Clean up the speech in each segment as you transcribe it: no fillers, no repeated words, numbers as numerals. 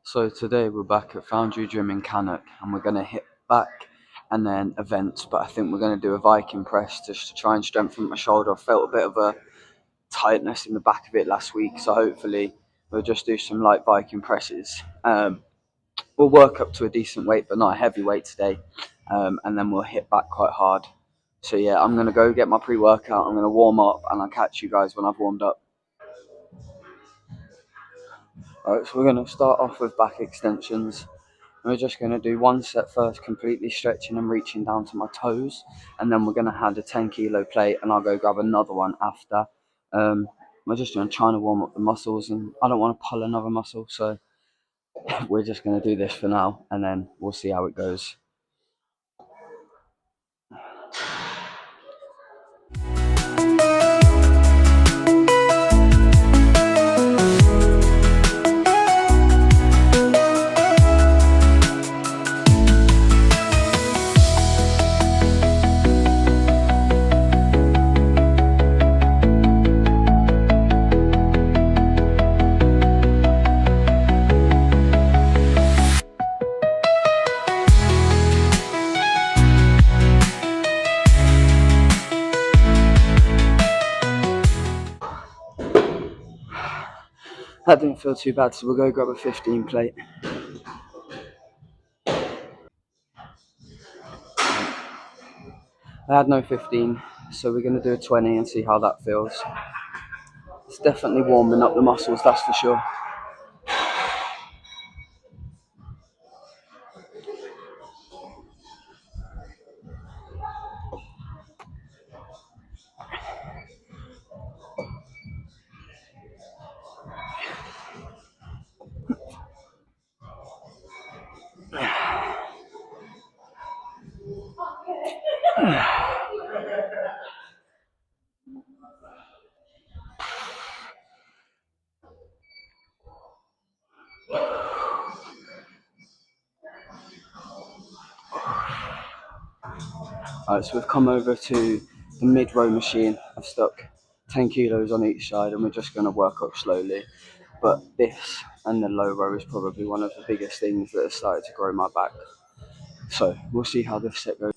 So today we're back at Foundry Gym in Cannock and we're going to hit back and then events, but I think we're going to do a Viking press just to try and strengthen my shoulder. I felt a bit of a tightness in the back of it last week, so hopefully we'll just do some light Viking presses. We'll work up to a decent weight, but not a heavy weight today, and then we'll hit back quite hard. So yeah, I'm going to go get my pre-workout, I'm going to warm up, and I'll catch you guys when I've warmed up. Alright, so we're going to start off with back extensions. We're just going to do one set first, completely stretching and reaching down to my toes, and then we're going to add a 10 kilo plate, and I'll go grab another one after. We're just trying to warm up the muscles, and I don't want to pull another muscle, so we're just going to do this for now, and then we'll see how it goes. That didn't feel too bad, so we'll go grab a 15 plate. I had no 15, so we're going to do a 20 and see how that feels. It's definitely warming up the muscles, that's for sure. Alright, so we've come over to the mid-row machine. I've stuck 10 kilos on each side and we're just going to work up slowly. But this and the low row is probably one of the biggest things that has started to grow my back. So we'll see how this set goes.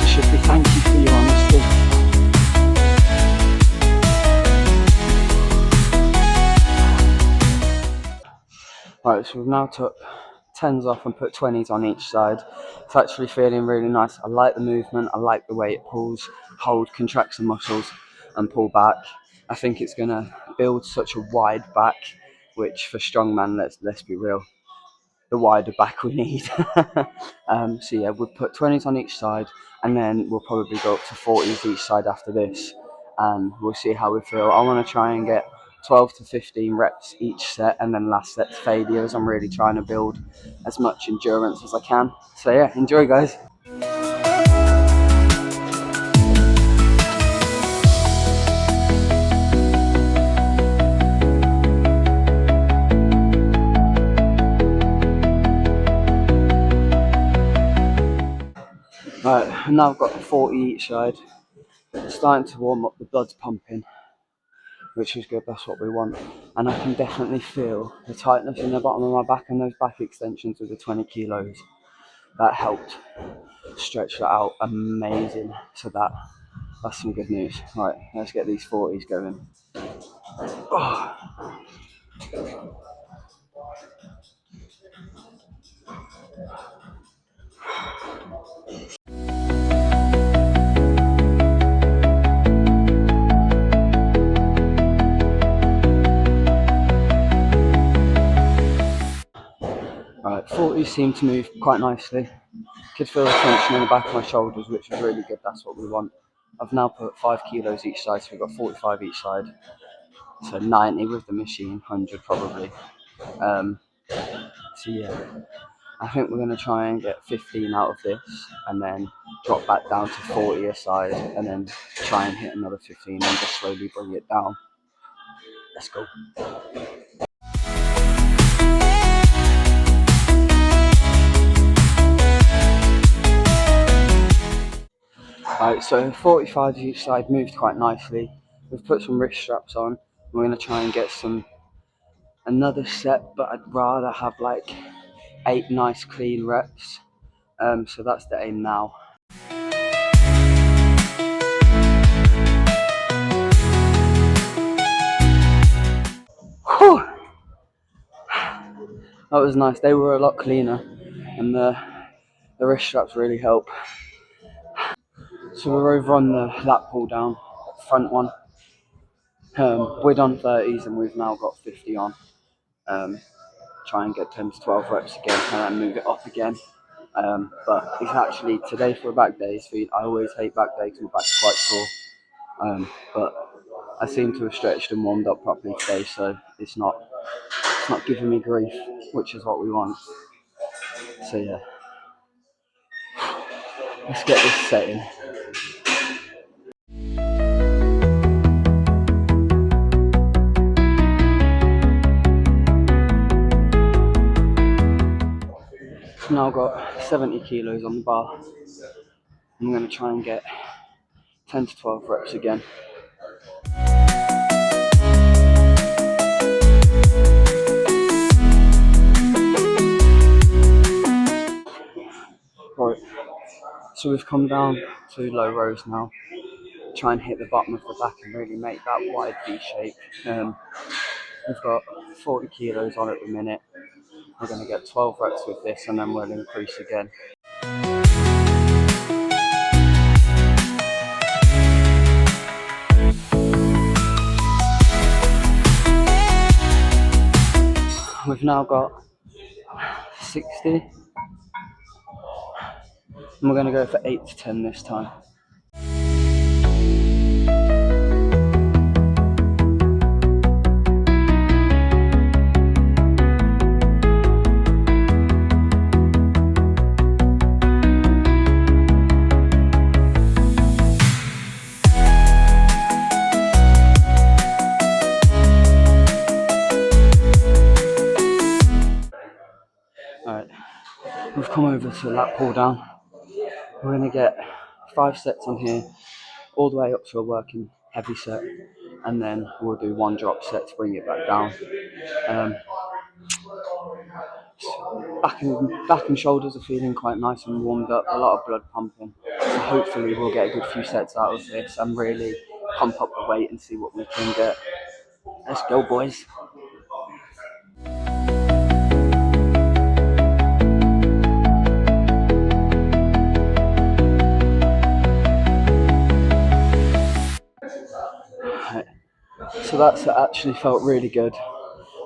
Should be thank you for your honesty. Right, so we've now took 10s off and put 20s on each side. It's actually feeling really nice. I like the movement, I like the way it pulls, hold, contracts the muscles and pull back. I think it's going to build such a wide back, which for strongman, let's be real, the wider back we need. So yeah, we'll put 20s on each side and then we'll probably go up to 40s each side after this and we'll see how we feel. I want to try and get 12 to 15 reps each set and then last set's failures. I'm really trying to build as much endurance as I can. So yeah, enjoy guys. Right, now I've got 40 each side. It's starting to warm up, the blood's pumping, which is good, that's what we want. And I can definitely feel the tightness in the bottom of my back and those back extensions with the 20 kilos. That helped stretch that out amazing. So that's some good news. Right, let's get these 40s going. Oh. Right, 40s seem to move quite nicely. Could feel the tension in the back of my shoulders, which is really good. That's what we want. I've now put 5 kilos each side, so we've got 45 each side. So 90 with the machine, 100 probably. So yeah, I think we're going to try and get 15 out of this and then drop back down to 40 a side and then try and hit another 15 and just slowly bring it down. Let's go. Right, so 45 each side moved quite nicely. We've put some wrist straps on. We're going to try and get another set, but I'd rather have like 8 nice clean reps. So that's the aim now. Whew. That was nice. They were a lot cleaner, and the wrist straps really help. So we're over on the lat pull down, front one. We're done 30s and we've now got 50 on. Try and get 10 to 12 reps again and then move it up again. But it's actually today for a back day's feet. I always hate back day because my back's quite sore. But I seem to have stretched and warmed up properly today, so it's not giving me grief, which is what we want. So yeah, let's get this set in. Now got 70 kilos on the bar. I'm going to try and get 10 to 12 reps again. Right, so we've come down to low rows now. Try and hit the bottom of the back and really make that wide V shape. We've got 40 kilos on at the minute. We're going to get 12 reps with this and then we'll increase again. We've now got 60 and we're going to go for 8 to 10 this time. Alright, we've come over to a lat pull down. We're going to get 5 sets on here, all the way up to a working heavy set, and then we'll do 1 drop set to bring it back down. Back and shoulders are feeling quite nice and warmed up, a lot of blood pumping. So hopefully we'll get a good few sets out of this and really pump up the weight and see what we can get. Let's go, boys. So that's actually felt really good.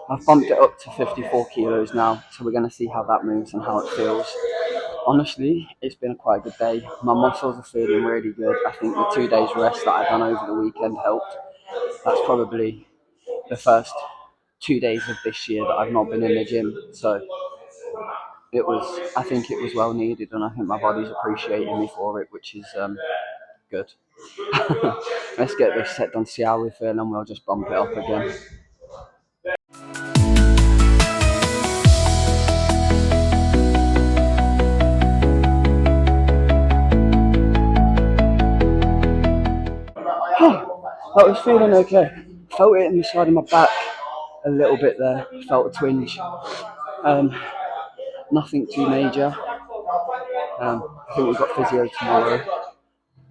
I've bumped it up to 54 kilos now, so we're going to see how that moves and how it feels. Honestly, it's been quite a good day. My muscles are feeling really good. I think the 2 days rest that I've done over the weekend helped. That's probably the first 2 days of this year that I've not been in the gym, so I think it was well needed, and I think my body's appreciating me for it, which is good. Let's get this set done, see how we feel, and we'll just bump it up again. That was feeling okay. Felt it in the side of my back a little bit there. Felt a twinge. Nothing too major. I think we've got physio tomorrow,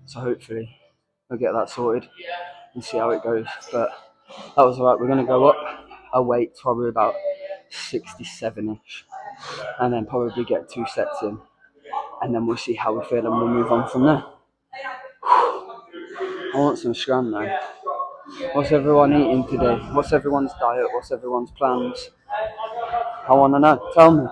so hopefully we'll get that sorted and see how it goes. But that was alright. We're going to go up a weight, probably about 67-ish, and then probably get 2 sets in, and then we'll see how we feel and we'll move on from there. I want some scram now. What's everyone eating today? What's everyone's diet? What's everyone's plans? I want to know. Tell me.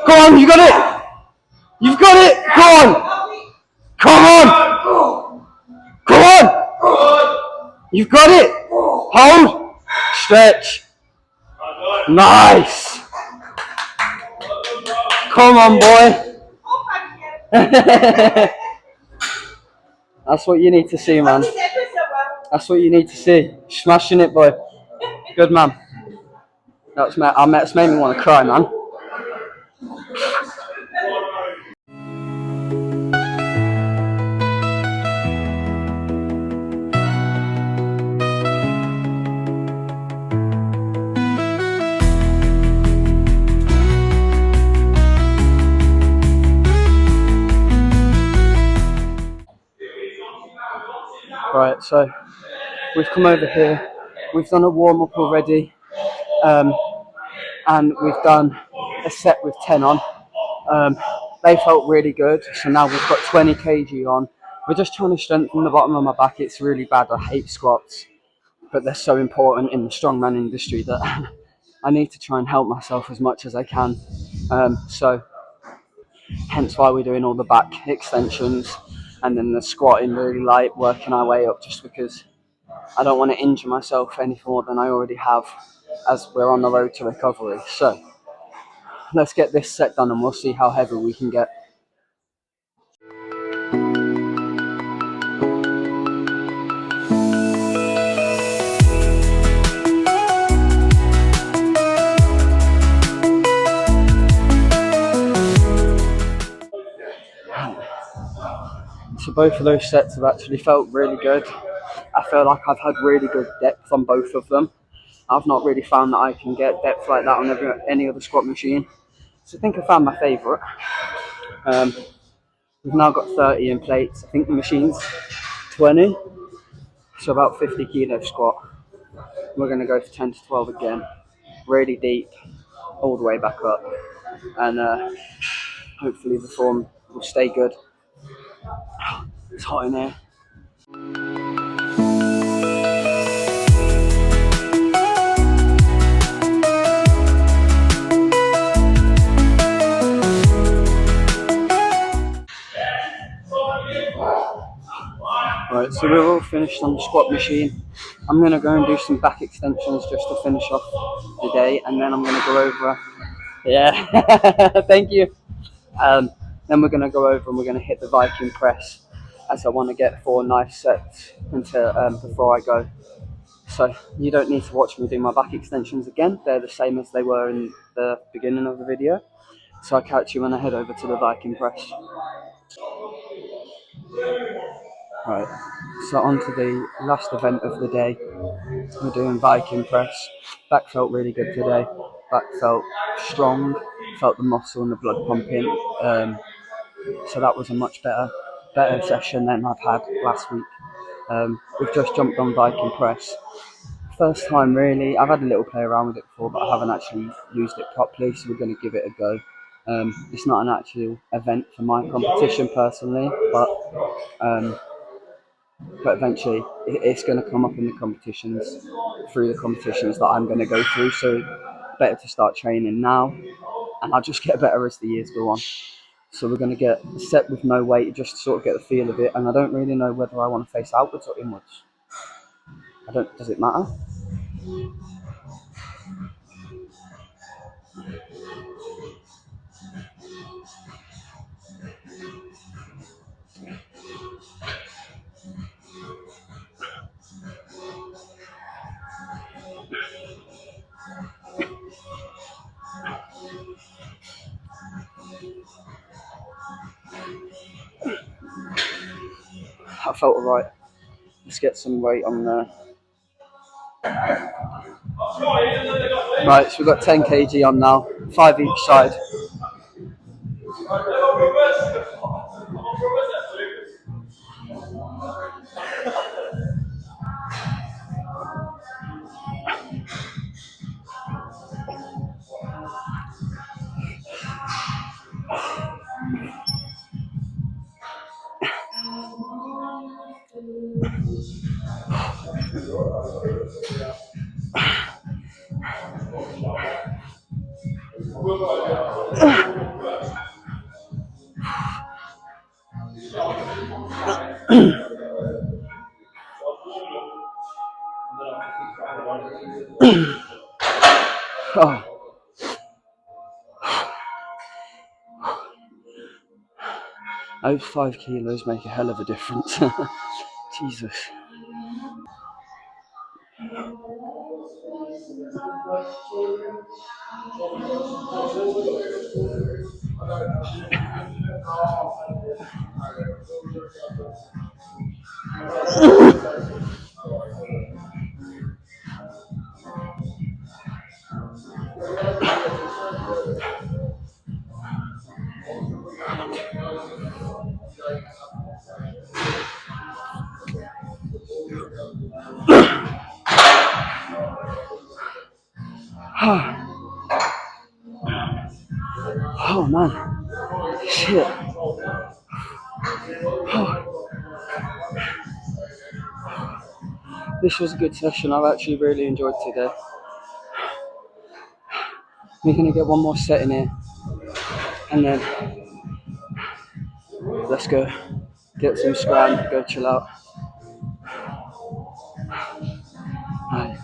Go on, you got it! You've got it! Go on! Come on! You've got it! Hold! Stretch. Nice! Come on, boy. That's what you need to see, man. That's what you need to see. Smashing it, boy. Good, man. That's made me want to cry, man. Right, so we've come over here. We've done a warm up already, and we've done a set with 10 on. They felt really good, so now we've got 20 kg on. We're just trying to strengthen the bottom of my back. It's really bad. I hate squats, but they're so important in the strongman industry that I need to try and help myself as much as I can. So hence why we're doing all the back extensions and then the squatting really light, working our way up, just because I don't want to injure myself any more than I already have as we're on the road to recovery. So let's get this set done and we'll see how heavy we can get. So both of those sets have actually felt really good. I feel like I've had really good depth on both of them. I've not really found that I can get depth like that on any other squat machine. So I think I found my favourite. We've now got 30 in plates. I think the machine's 20, so about 50 kilo squat. We're going to go for 10 to 12 again, really deep, all the way back up, and hopefully the form will stay good. It's hot in here. Right, so we're all finished on the squat machine. I'm going to go and do some back extensions just to finish off the day, and then I'm going to go over. Yeah, thank you. Then we're going to go over and we're going to hit the Viking press, as I want to get 4 nice sets before I go. So you don't need to watch me do my back extensions again. They're the same as they were in the beginning of the video. So I'll catch you when I head over to the Viking press. Right, so on to the last event of the day. We're doing Viking press. Back felt really good today. Back felt strong. Felt the muscle and the blood pumping. So that was a much better session than I've had last week. We've just jumped on Viking press. First time really. I've had a little play around with it before, but I haven't actually used it properly, so we're going to give it a go. It's not an actual event for my competition personally, but eventually it's going to come up in the competitions, through the competitions that I'm going to go through. So better to start training now, and I'll just get better as the years go on. So we're going to get a set with no weight, just to sort of get the feel of it. And I don't really know whether I want to face outwards or inwards. Does it matter? I felt alright. Let's get some weight on there. Right, so we've got 10 kg on now, 5 each side. Oh, those 5 kilos make a hell of a difference. Jesus. Oh man, shit. This was a good session. I've actually really enjoyed today. We're gonna get one more set in here, and then let's go get some scram, go chill out. Right,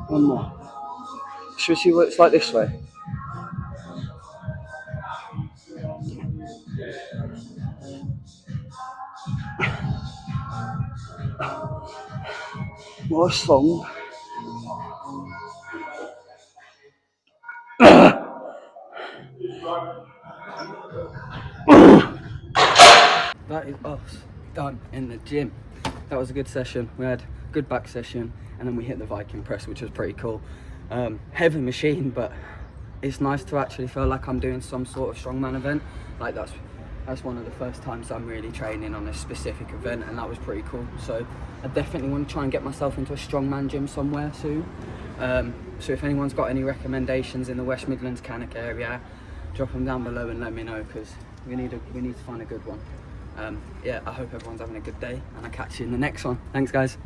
one more. Should we see what it's like this way? What a song. That is us done in the gym. That was a good session. We had a good back session, and then we hit the Viking press, which was pretty cool. Heavy machine, but it's nice to actually feel like I'm doing some sort of strongman event. Like that's one of the first times I'm really training on a specific event, and that was pretty cool. So I definitely want to try and get myself into a strongman gym somewhere soon. So if anyone's got any recommendations in the West Midlands Cannock area, drop them down below and let me know, because we need to find a good one. Yeah, I hope everyone's having a good day, and I'll catch you in the next one. Thanks guys.